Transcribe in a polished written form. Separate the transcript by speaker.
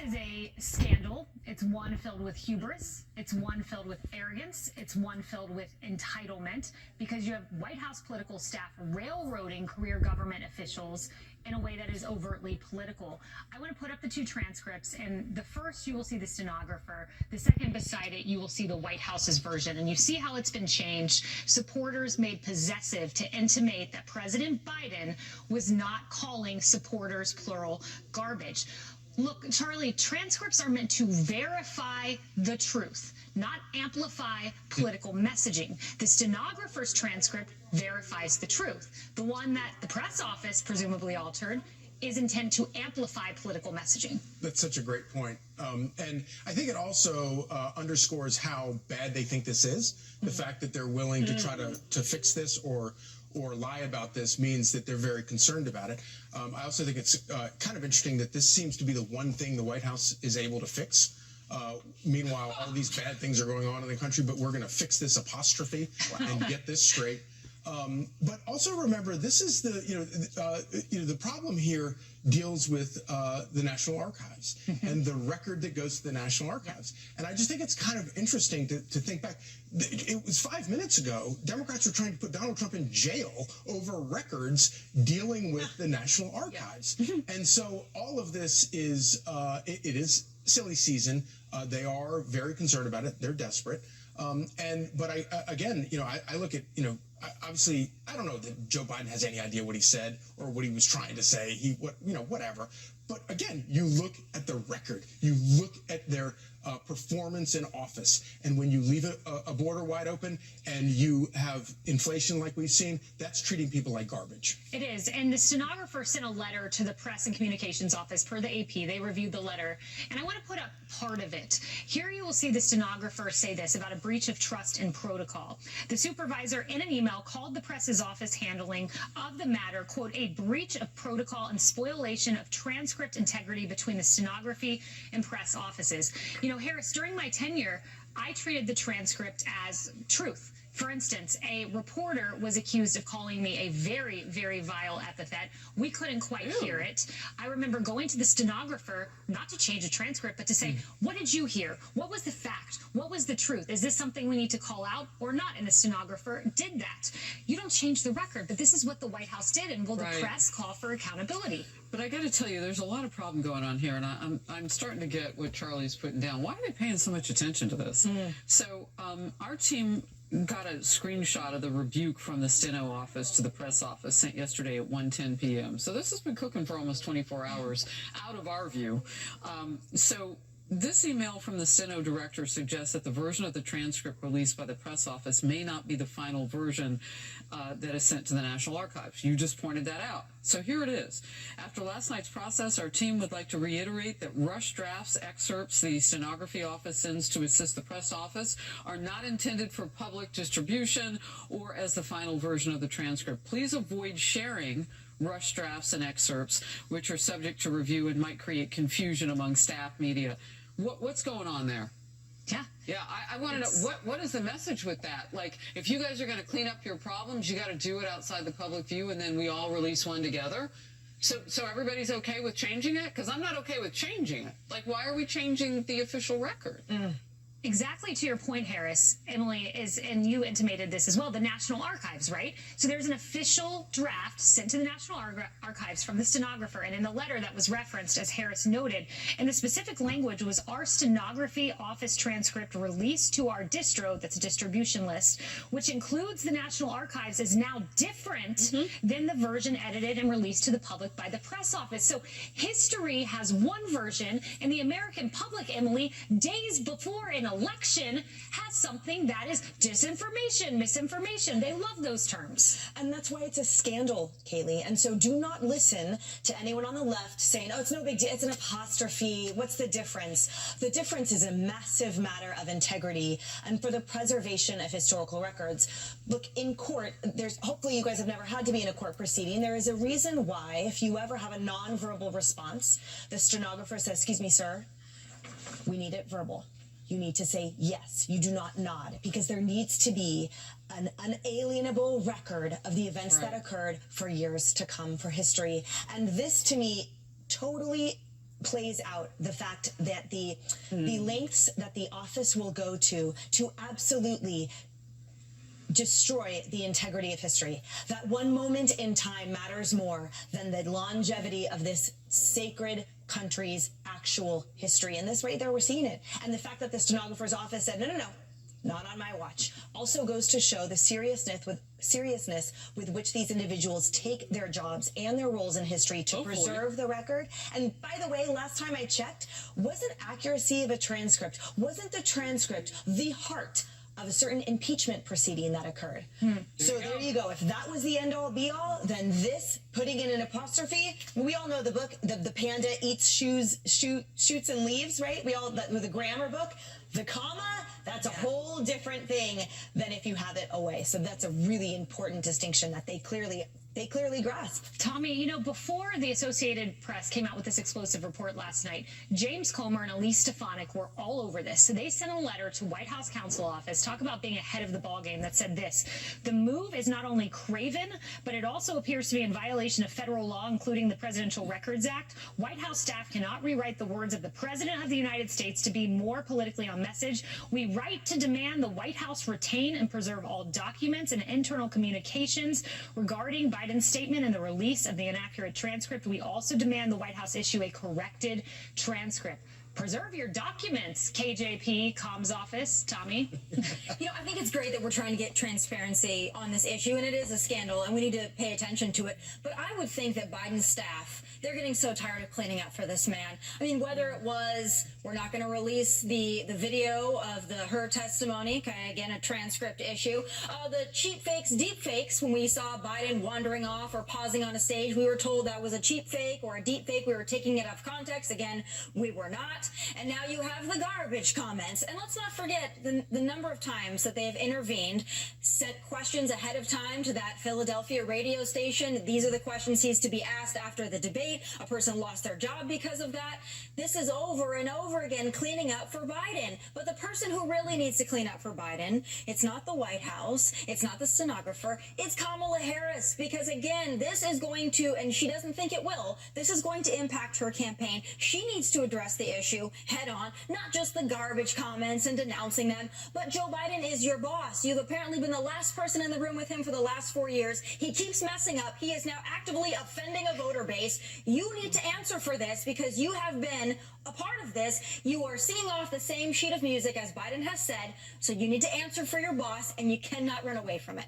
Speaker 1: is a scandal. It's one filled with hubris. It's one filled with arrogance. It's one filled with entitlement, because you have White House political staff railroading career government officials in a way that is overtly political. I want to put up the two transcripts, and the first you will see the stenographer. The second beside it, you will see the White House's version, and you see how it's been changed. Supporters made possessive to intimate that President Biden was not calling supporters, plural, garbage. Look, Charlie, transcripts are meant to verify the truth, not amplify political messaging. The stenographer's transcript verifies the truth. The one that the press office presumably altered is intended to amplify political messaging.
Speaker 2: That's such a great point. And I think it also underscores how bad they think this is. The fact that they're willing to try to fix this or lie about this means that they're very concerned about it. I also think it's kind of interesting that this seems to be the one thing the White House is able to fix. Meanwhile, all these bad things are going on in the country, but we're going to fix this apostrophe and get this straight. But also remember, this is the problem here deals with the National Archives and the record that goes to the National Archives. And I just think it's kind of interesting to think back. It was 5 minutes ago, Democrats were trying to put Donald Trump in jail over records dealing with the National Archives. And so all of this is, it is silly season. They are very concerned about it. They're desperate. But I look at, obviously, I don't know that Joe Biden has any idea what he said or what he was trying to say. Whatever. But again, you look at the record. You look at their performance in office. And when you leave a border wide open and you have inflation like we've seen, that's treating people like garbage.
Speaker 1: It is. And the stenographer sent a letter to the Press and Communications Office per the AP. They reviewed the letter. And I want to put up part of it. Here you will see the stenographer say this about a breach of trust and protocol. The supervisor in an email called the press's office handling of the matter, quote, a breach of protocol and spoliation of transcript integrity between the stenography and press offices. Harris, during my tenure, I treated the transcript as truth. For instance, a reporter was accused of calling me a very, very vile epithet. We couldn't quite hear it. I remember going to the stenographer, not to change a transcript, but to say, what did you hear? What was the fact? What was the truth? Is this something we need to call out or not? And the stenographer did that. You don't change the record, but this is what the White House did, and will the press call for accountability?
Speaker 3: But I got to tell you, there's a lot of problem going on here, and I'm starting to get what Charlie's putting down. Why are they paying so much attention to this? So our team got a screenshot of the rebuke from the steno office to the press office sent yesterday at 1:10 p.m. So this has been cooking for almost 24 hours out of our view. So this email from the steno director suggests that the version of the transcript released by the press office may not be the final version that is sent to the National Archives. You just pointed that out. So here it is. After last night's process, our team would like to reiterate that rush drafts, excerpts the stenography office sends to assist the press office are not intended for public distribution or as the final version of the transcript. Please avoid sharing rush drafts and excerpts, which are subject to review and might create confusion among staff, media. What's going on there? Yeah, I want to know, what is the message with that? Like, if you guys are going to clean up your problems, you got to do it outside the public view, and then we all release one together? So everybody's okay with changing it? Because I'm not okay with changing it. Like, why are we changing the official record?
Speaker 1: Exactly to your point, Harris, Emily, and you intimated this as well, the National Archives, right? So there's an official draft sent to the National Archives from the stenographer, and in the letter that was referenced, as Harris noted, and the specific language was our stenography office transcript released to our distro, that's a distribution list, which includes the National Archives, is now different than the version edited and released to the public by the press office. So history has one version, and the American public, Emily, days before an election has something that is disinformation, misinformation. They love those terms.
Speaker 4: And that's why it's a scandal, Kaylee. And so do not listen to anyone on the left saying, oh, it's no big deal, it's an apostrophe. What's the difference? The difference is a massive matter of integrity and for the preservation of historical records. Look, in court, hopefully you guys have never had to be in a court proceeding. There is a reason why, if you ever have a nonverbal response, the stenographer says, excuse me, sir, we need it verbal. You need to say yes. You do not nod, because there needs to be an unalienable record of the events that occurred for years to come, for history. And this, to me, totally plays out the fact that the lengths that the office will go to absolutely destroy the integrity of history. That one moment in time matters more than the longevity of this sacred country's actual history. And this right there, we're seeing it. And the fact that the stenographer's office said, no, not on my watch, also goes to show the seriousness with which these individuals take their jobs and their roles in history to preserve the record. And by the way, last time I checked, wasn't accuracy of a transcript, wasn't the transcript the heart of a certain impeachment proceeding that occurred? So there you go. If that was the end-all be-all, then this, putting in an apostrophe, we all know the book, the panda eats shoots and leaves, right? We all, that with a grammar book. The comma, that's a whole different thing than if you have it away. So that's a really important distinction that they clearly grasp.
Speaker 1: Tommy, you know, before the Associated Press came out with this explosive report last night, James Comer and Elise Stefanik were all over this. So they sent a letter to White House counsel office, talk about being ahead of the ballgame, that said this: the move is not only craven, but it also appears to be in violation of federal law, including the Presidential Records Act. White House staff cannot rewrite the words of the President of the United States to be more politically on message. We write to demand the White House retain and preserve all documents and internal communications regarding Biden's statement and the release of the inaccurate transcript. We also demand the White House issue a corrected transcript. Preserve your documents, KJP, Comms Office. Tommy?
Speaker 5: You know, I think it's great that we're trying to get transparency on this issue, and it is a scandal, and we need to pay attention to it. But I would think that Biden's staff, they're getting so tired of cleaning up for this man. I mean, whether it was, we're not going to release the video of her testimony, okay, again, a transcript issue, the cheap fakes, deep fakes, when we saw Biden wandering off or pausing on a stage, we were told that was a cheap fake or a deep fake. We were taking it out of context. Again, we were not. And now you have the garbage comments. And let's not forget the number of times that they have intervened, sent questions ahead of time to that Philadelphia radio station. These are the questions he's to be asked after the debate. A person lost their job because of that. This is over and over again cleaning up for Biden. But the person who really needs to clean up for Biden, it's not the White House, it's not the stenographer, it's Kamala Harris. Because again, this is going to, and she doesn't think it will, this is going to impact her campaign. She needs to address the issue head on, not just the garbage comments and denouncing them. But Joe Biden is your boss. You've apparently been the last person in the room with him for the last 4 years. He keeps messing up. He is now actively offending a voter base. You need to answer for this because you have been a part of this. You are singing off the same sheet of music as Biden has said, so you need to answer for your boss, and you cannot run away from it.